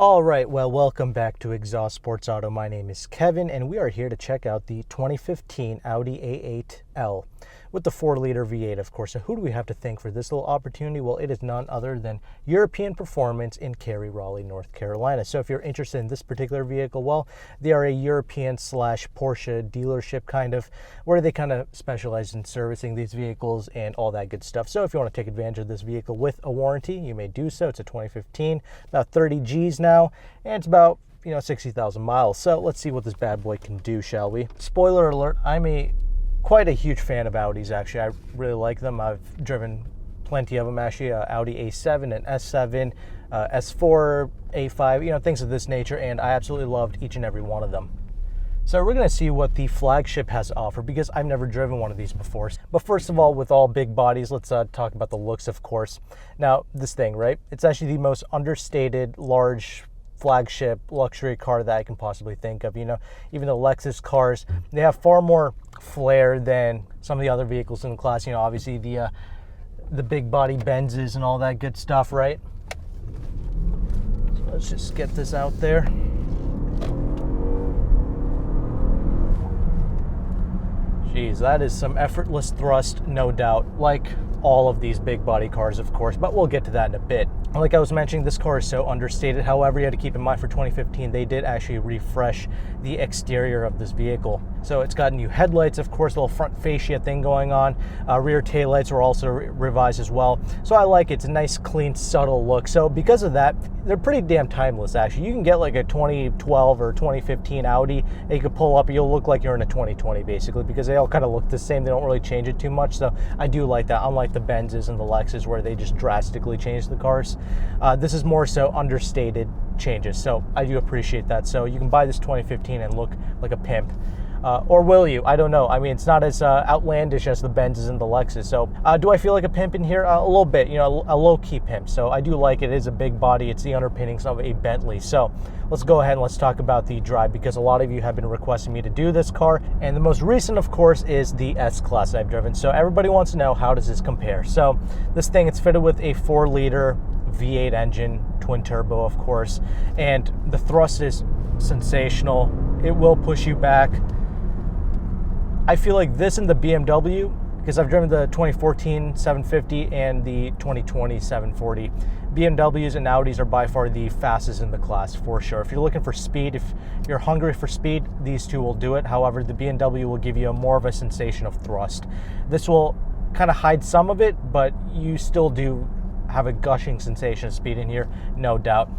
All right, well, welcome back to Exhaust Sports Auto. My name is Kevin, and we are here to check out the 2015 Audi A8L with the 4-liter V8, of course. So who do we have to thank for this little opportunity? Well, it is none other than European Performance in Cary, Raleigh, North Carolina. So if you're interested in this particular vehicle, well, they are a European / Porsche dealership kind of, where they kind of specialize in servicing these vehicles and all that good stuff. So if you want to take advantage of this vehicle with a warranty, you may do so. It's a 2015, about 30 G's now, and it's about 60,000 miles. So let's see what this bad boy can do, shall we? Spoiler alert, I'm quite a huge fan of Audis, actually. I really like them. I've driven plenty of them, actually. Audi A7 and S7, S4, A5, things of this nature, and I absolutely loved each and every one of them. So we're going to see what the Flagship has to offer, because I've never driven one of these before. But first of all, with all big bodies, let's talk about the looks, of course. Now, this thing, right? It's actually the most understated, large flagship luxury car that I can possibly think of. Even the Lexus cars, they have far more flair than some of the other vehicles in the class. Obviously the big body Benzes and all that good stuff, right? So let's just get this out there. Geez, that is some effortless thrust, no doubt, like all of these big body cars, of course, but we'll get to that in a bit. Like I was mentioning, this car is so understated. However, you had to keep in mind for 2015, they did actually refresh the exterior of this vehicle. So it's got new headlights, of course, a little front fascia thing going on. Rear taillights were also revised as well. So I like it. It's a nice, clean, subtle look. So because of that, they're pretty damn timeless, actually. You can get like a 2012 or 2015 Audi, and you could pull up, you'll look like you're in a 2020, basically, because they all kind of look the same. They don't really change it too much. So I do like that, unlike the Benzes and the Lexus, where they just drastically change the cars. This is more so understated changes, so I do appreciate that. So you can buy this 2015 and look like a pimp. Or will you? I don't know. I mean, it's not as outlandish as the Benzes and the Lexus. So do I feel like a pimp in here? A little bit, a low-key pimp. So I do like it. It is a big body. It's the underpinnings of a Bentley. So let's go ahead and let's talk about the Drive, because a lot of you have been requesting me to do this car. And the most recent, of course, is the S-Class I've driven. So everybody wants to know, how does this compare? So this thing, it's fitted with a 4-liter V8 engine, twin turbo, of course. And the thrust is sensational. It will push you back. I feel like this and the BMW, because I've driven the 2014 750 and the 2020 740. BMWs and Audis are by far the fastest in the class, for sure. If you're looking for speed, if you're hungry for speed, these two will do it. However, the BMW will give you more of a sensation of thrust. This will kind of hide some of it, but you still do have a gushing sensation of speed in here, no doubt.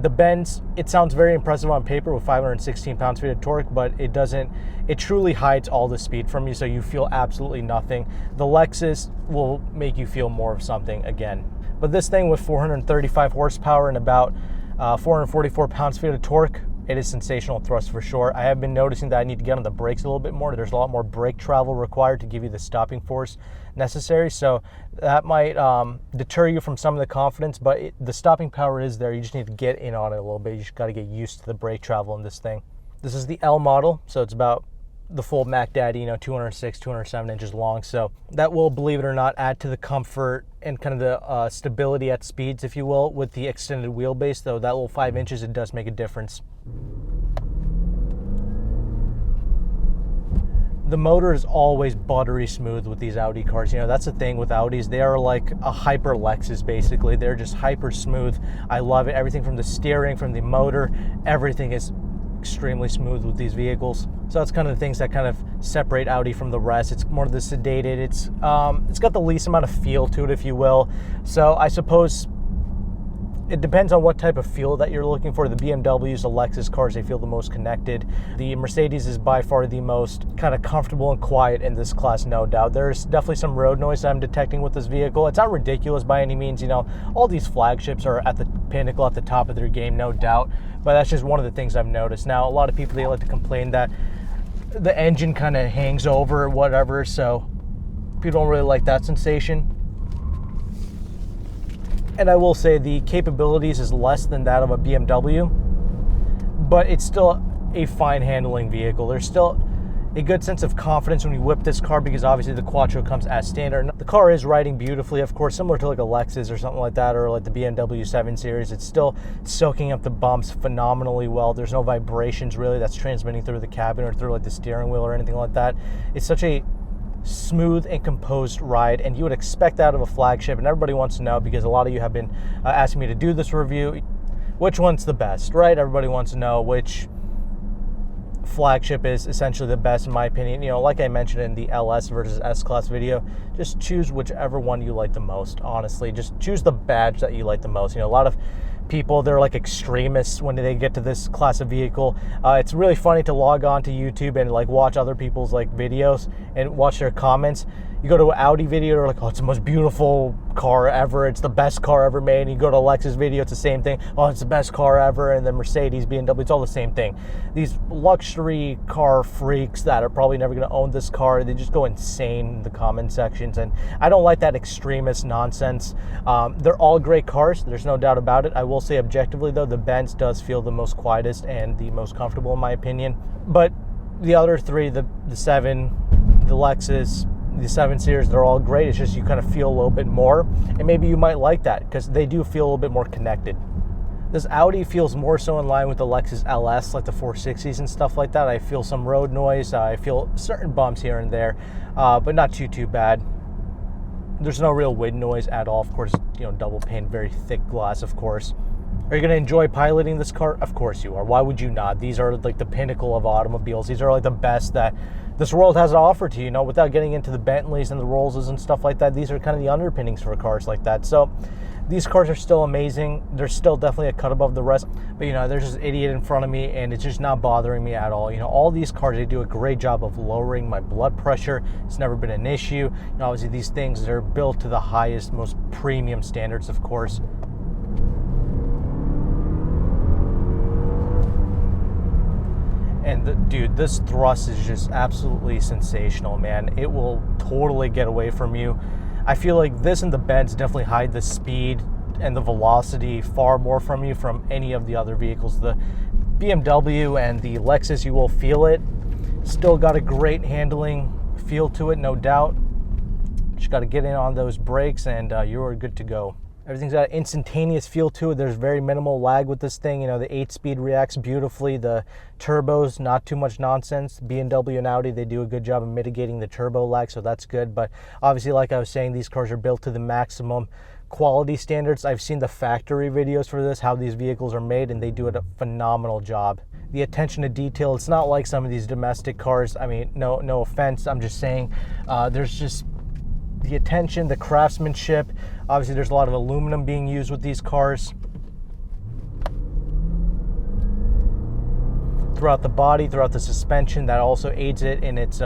The Benz, it sounds very impressive on paper with 516 pounds-feet of torque, but it doesn't. It truly hides all the speed from you, so you feel absolutely nothing. The Lexus will make you feel more of something again. But this thing with 435 horsepower and about 444 pounds-feet of torque, it is sensational thrust for sure. I have been noticing that I need to get on the brakes a little bit more. There's a lot more brake travel required to give you the stopping force necessary. So that might deter you from some of the confidence, but the stopping power is there. You just need to get in on it a little bit. You just got to get used to the brake travel in this thing. This is the L model, so it's about the full Mac Daddy, 206, 207 inches long. So that will, believe it or not, add to the comfort and kind of the stability at speeds, if you will, with the extended wheelbase. Though that little 5 inches, it does make a difference. The motor is always buttery smooth with these Audi cars. That's the thing with Audis. They are like a hyper Lexus, basically. They're just hyper smooth. I love it. Everything from the steering, from the motor, everything is extremely smooth with these vehicles. So that's kind of the things that kind of separate Audi from the rest. It's more of the sedated. It's got the least amount of feel to it, if you will. So I suppose it depends on what type of feel that you're looking for. The BMWs, the Lexus cars, they feel the most connected. The Mercedes is by far the most kind of comfortable and quiet in this class, no doubt. There's definitely some road noise that I'm detecting with this vehicle. It's not ridiculous by any means. All these flagships are at the pinnacle, at the top of their game, no doubt. But that's just one of the things I've noticed. Now, a lot of people, they like to complain that the engine kind of hangs over or whatever, so people don't really like that sensation. And I will say the capabilities is less than that of a BMW, but it's still a fine handling vehicle. There's still, a good sense of confidence when you whip this car, because obviously the Quattro comes as standard. The car is riding beautifully, of course, similar to like a Lexus or something like that, or like the BMW 7 Series. It's still soaking up the bumps phenomenally well. There's no vibrations really that's transmitting through the cabin or through like the steering wheel or anything like that. It's such a smooth and composed ride, and you would expect that of a Flagship. And everybody wants to know, because a lot of you have been asking me to do this review, which one's the best, right? Everybody wants to know which Flagship is essentially the best, in my opinion. You know, like I mentioned in the LS versus S-Class video, just choose whichever one you like the most, honestly. Just choose the badge that you like the most. You know, a lot of people, they're like extremists when they get to this class of vehicle. It's really funny to log on to YouTube and like watch other people's like videos and watch their comments. You go to an Audi video, they're like, oh, it's the most beautiful car ever. It's the best car ever made. And you go to a Lexus video, it's the same thing. Oh, it's the best car ever. And then Mercedes, BMW, it's all the same thing. These luxury car freaks that are probably never going to own this car, they just go insane in the comment sections. And I don't like that extremist nonsense. They're all great cars. There's no doubt about it. I will say objectively, though, the Benz does feel the most quietest and the most comfortable, in my opinion. But the other three, the 7, the Lexus, the 7 Series, they're all great. It's just you kind of feel a little bit more, and maybe you might like that because they do feel a little bit more connected. This Audi feels more so in line with the Lexus LS, like the 460s and stuff like that. I feel some road noise. I feel certain bumps here and there, but not too bad. There's no real wind noise at all. Of course, you know, double pane, very thick glass, of course. Are you going to enjoy piloting this car? Of course you are. Why would you not? These are like the pinnacle of automobiles. These are like the best that this world has to offer to you, you know, without getting into the Bentleys and the Rollses and stuff like that. These are kind of the underpinnings for cars like that. So these cars are still amazing. They're still definitely a cut above the rest. But, you know, there's this idiot in front of me, and it's just not bothering me at all. You know, all these cars, they do a great job of lowering my blood pressure. It's never been an issue. You know, obviously, these things, they're built to the highest, most premium standards, of course. And dude, this thrust is just absolutely sensational, man. It will totally get away from you. I feel like this and the Benz definitely hide the speed and the velocity far more from you from any of the other vehicles. The BMW and the Lexus, you will feel it. Still got a great handling feel to it, no doubt. Just got to get in on those brakes and you're good to go. Everything's got an instantaneous feel to it. There's very minimal lag with this thing. You know, the 8-speed reacts beautifully. The turbos, not too much nonsense. BMW and Audi, they do a good job of mitigating the turbo lag, so that's good. But obviously, like I was saying, these cars are built to the maximum quality standards. I've seen the factory videos for this, how these vehicles are made, and they do a phenomenal job. The attention to detail, it's not like some of these domestic cars. I mean, no offense. I'm just saying there's just the attention, the craftsmanship. Obviously, there's a lot of aluminum being used with these cars. Throughout the body, throughout the suspension, that also aids it in its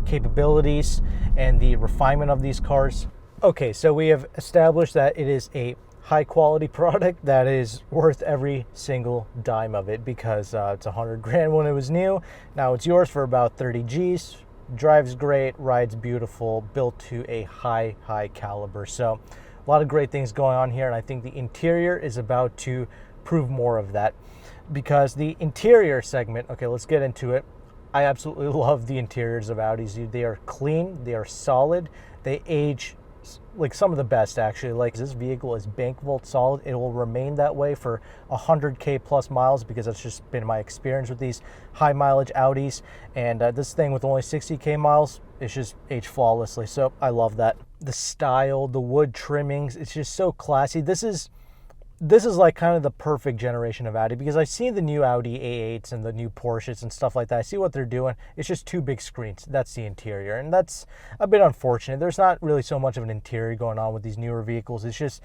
capabilities and the refinement of these cars. Okay, so we have established that it is a high quality product that is worth every single dime of it, because it's 100 grand when it was new. Now it's yours for about 30 G's. Drives great, rides beautiful, built to a high caliber. So a lot of great things going on here, and I think the interior is about to prove more of that, because the interior segment, okay, let's get into it. I absolutely love the interiors of Audis. They are clean, they are solid, they age like some of the best, actually. Like, this vehicle is bank vault solid. It will remain that way for 100K plus miles, because that's just been my experience with these high mileage Audis. And this thing with only 60K miles, it's just aged flawlessly. So I love that. The style, the wood trimmings, it's just so classy. This is like kind of the perfect generation of Audi, because I see the new Audi A8s and the new Porsches and stuff like that. I see what they're doing. It's just two big screens. That's the interior, and that's a bit unfortunate. There's not really so much of an interior going on with these newer vehicles. It's just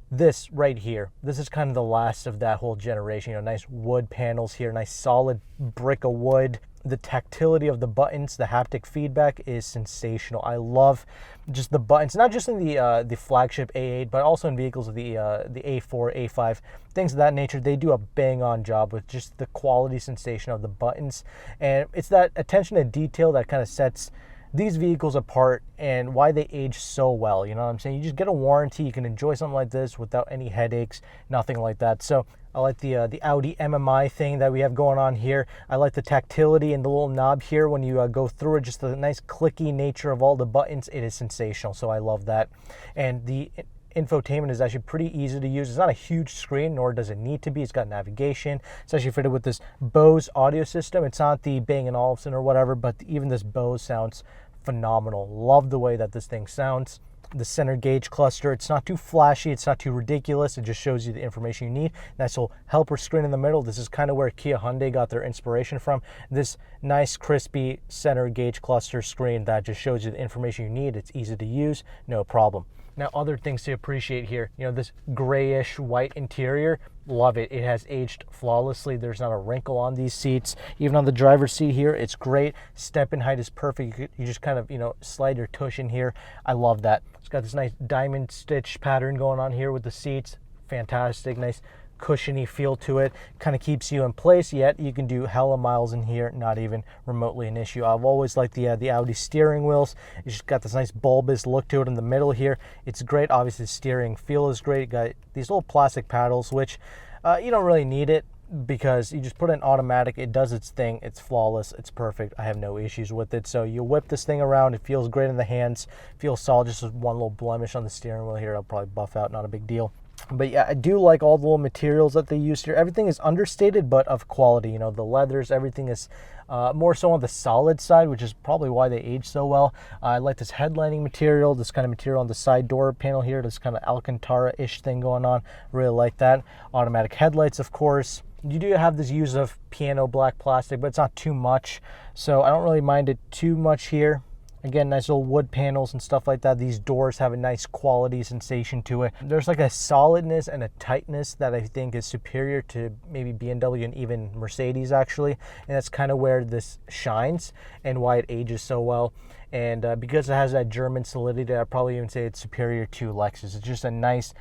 this right here. This is kind of the last of that whole generation. You know, nice wood panels here, nice solid brick of wood. The tactility of the buttons, the haptic feedback is sensational. I love just the buttons, not just in the Flagship A8, but also in vehicles of the A4, A5, things of that nature. They do a bang-on job with just the quality sensation of the buttons, and it's that attention to detail that kind of sets these vehicles apart and why they age so well. You know what I'm saying? You just get a warranty. You can enjoy something like this without any headaches, nothing like that. So I like the Audi MMI thing that we have going on here. I like the tactility and the little knob here when you go through it. Just the nice clicky nature of all the buttons. It is sensational. So I love that. And the infotainment is actually pretty easy to use. It's not a huge screen, nor does it need to be. It's got navigation. It's actually fitted with this Bose audio system. It's not the Bang & Olufsen or whatever, but even this Bose sounds phenomenal. Love the way that this thing sounds. The center gauge cluster, it's not too flashy, it's not too ridiculous. It just shows you the information you need. Nice little helper screen in the middle. This is kind of where Kia Hyundai got their inspiration from. This nice crispy center gauge cluster screen that just shows you the information you need. It's easy to use, no problem. Now, other things to appreciate here, you know, this grayish white interior, love it. It has aged flawlessly. There's not a wrinkle on these seats. Even on the driver's seat here, it's great. Step in height is perfect. You just kind of, you know, slide your tush in here. I love that. It's got this nice diamond stitch pattern going on here with the seats. Fantastic, nice cushiony feel to it. Kind of keeps you in place, yet you can do hella miles in here, not even remotely an issue. I've always liked the Audi steering wheels. It's just got this nice bulbous look to it in the middle here. It's great. Obviously the steering feel is great. Got these little plastic paddles, which you don't really need it because you just put it in automatic. It does its thing. It's flawless. It's perfect. I have no issues with it. So you whip this thing around. It feels great in the hands. Feels solid. Just one little blemish on the steering wheel here. I'll probably buff out. Not a big deal. But yeah, I do like all the little materials that they use here. Everything is understated, but of quality. You know, the leathers, everything is more so on the solid side, which is probably why they age so well. I like this headlining material, this kind of material on the side door panel here, this kind of Alcantara-ish thing going on. Really like that. Automatic headlights, of course. You do have this use of piano black plastic, but it's not too much. So I don't really mind it too much here. Again, nice little wood panels and stuff like that. These doors have a nice quality sensation to it. There's like a solidness and a tightness that I think is superior to maybe BMW and even Mercedes actually. And that's kind of where this shines and why it ages so well. And because it has that German solidity, I'd probably even say it's superior to Lexus. It's just a nice,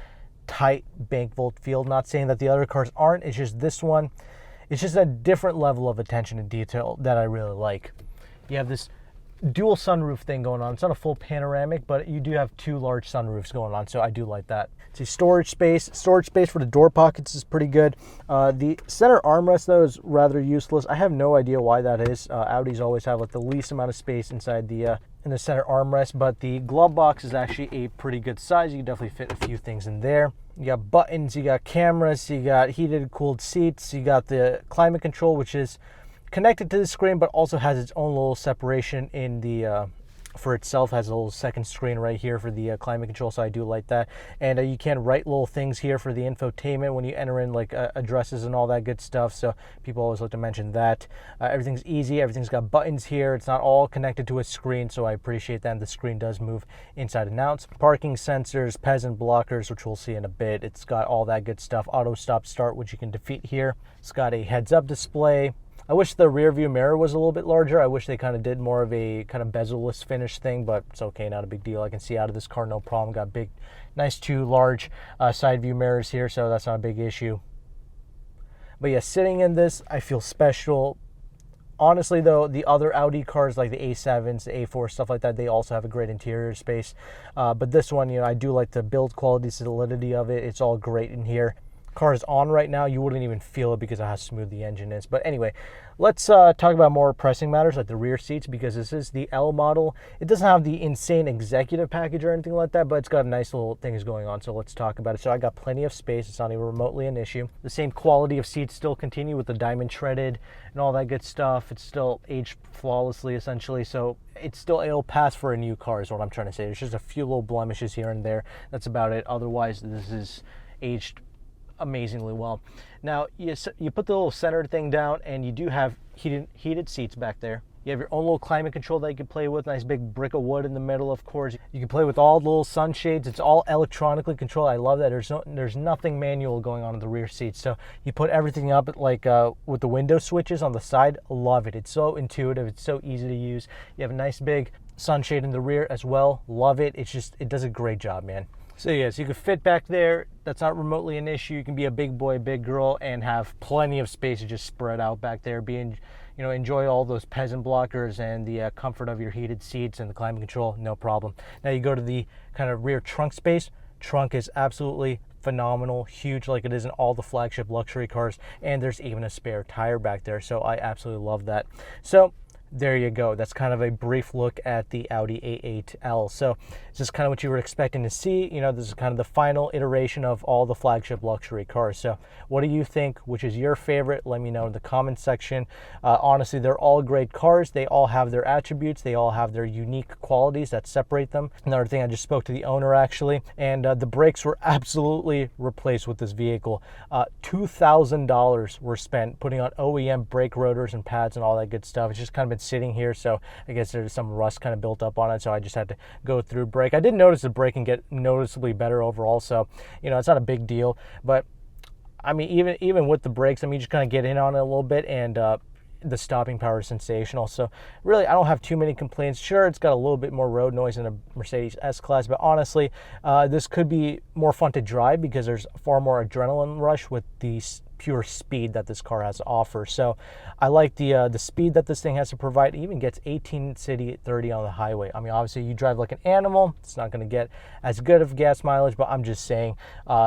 tight bank vault feel. Not saying that the other cars aren't. It's just this one. It's just a different level of attention to detail that I really like. You have this dual sunroof thing going on. It's not a full panoramic, but you do have two large sunroofs going on, so I do like that. See, storage space for the door pockets is pretty good. The center armrest though is rather useless. I have no idea why that is. Audis always have like the least amount of space inside in the center armrest, but the glove box is actually a pretty good size. You can definitely fit a few things in there. You got buttons, you got cameras, you got heated, cooled seats, you got the climate control, which is connected to the screen, but also has its own little separation in the for itself. Has a little second screen right here for the climate control, so I do like that. And you can write little things here for the infotainment when you enter in like addresses and all that good stuff, so people always like to mention that. Everything's easy. Everything's got buttons here. It's not all connected to a screen, so I appreciate that. And the screen does move inside and out. Parking sensors, peasant blockers, which we'll see in a bit. It's got all that good stuff. Auto stop start, which you can defeat here. It's got a heads up display. I wish the rear view mirror was a little bit larger. I wish they kind of did more of a kind of bezel-less finish thing, but it's okay, not a big deal. I can see out of this car, no problem. Got big, nice two large side view mirrors here, so that's not a big issue. But yeah, sitting in this, I feel special. Honestly though, the other Audi cars like the A7s, the A4, stuff like that, they also have a great interior space. But this one, you know, I do like the build quality, solidity of it. It's all great in here. Car is on right now, you wouldn't even feel it because of how smooth the engine is. But anyway, let's talk about more pressing matters like the rear seats, because this is the L model. It doesn't have the insane executive package or anything like that, but it's got nice little things going on, so let's talk about it. So I got plenty of space. It's not even remotely an issue. The same quality of seats still continue with the diamond treaded and all that good stuff. It's still aged flawlessly essentially, so it'll pass for a new car is what I'm trying to say. There's just a few little blemishes here and there. That's about it. Otherwise, this is aged amazingly well. Now you put the little center thing down, and you do have heated seats back there. You have your own little climate control that you can play with. Nice big brick of wood in the middle, of course. You can play with all the little sunshades. It's all electronically controlled. I love that. There's nothing manual going on in the rear seats. So you put everything up like with the window switches on the side. Love it. It's so intuitive. It's so easy to use. You have a nice big sunshade in the rear as well. Love it. It does a great job, man. So yes, you can fit back there. That's not remotely an issue. You can be a big boy, big girl, and have plenty of space to just spread out back there. Enjoy all those peasant blockers and the comfort of your heated seats and the climate control, no problem. Now you go to the kind of rear trunk space. Trunk is absolutely phenomenal, huge like it is in all the flagship luxury cars, and there's even a spare tire back there, so I absolutely love that. So there you go. That's kind of a brief look at the Audi A8L. So this is kind of what you were expecting to see. This is kind of the final iteration of all the flagship luxury cars. So what do you think? Which is your favorite? Let me know in the comments section. Honestly, they're all great cars. They all have their attributes. They all have their unique qualities that separate them. Another thing, I just spoke to the owner actually, and the brakes were absolutely replaced with this vehicle. $2,000 were spent putting on OEM brake rotors and pads and all that good stuff. It's just kind of been sitting here, so I guess there's some rust kind of built up on it, so I just had to go through brake. I did notice the braking get noticeably better overall, so it's not a big deal. But I mean, even with the brakes, I mean, you just kind of get in on it a little bit, and the stopping power is sensational. So really, I don't have too many complaints. Sure, it's got a little bit more road noise than a Mercedes S-Class, but honestly, this could be more fun to drive because there's far more adrenaline rush with the pure speed that this car has to offer. So I like the speed that this thing has to provide. It even gets 18 city, 30 on the highway. I mean, obviously you drive like an animal, it's not going to get as good of gas mileage, but I'm just saying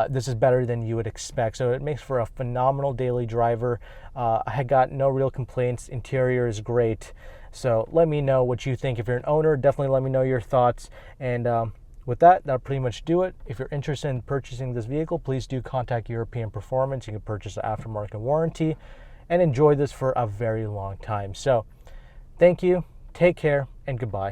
this is better than you would expect. So it makes for a phenomenal daily driver. I had got no real complaints. Interior is great. So let me know what you think. If you're an owner, definitely let me know your thoughts. And with that, that'll pretty much do it. If you're interested in purchasing this vehicle, please do contact European Performance. You can purchase an aftermarket warranty and enjoy this for a very long time. So thank you, take care, and goodbye.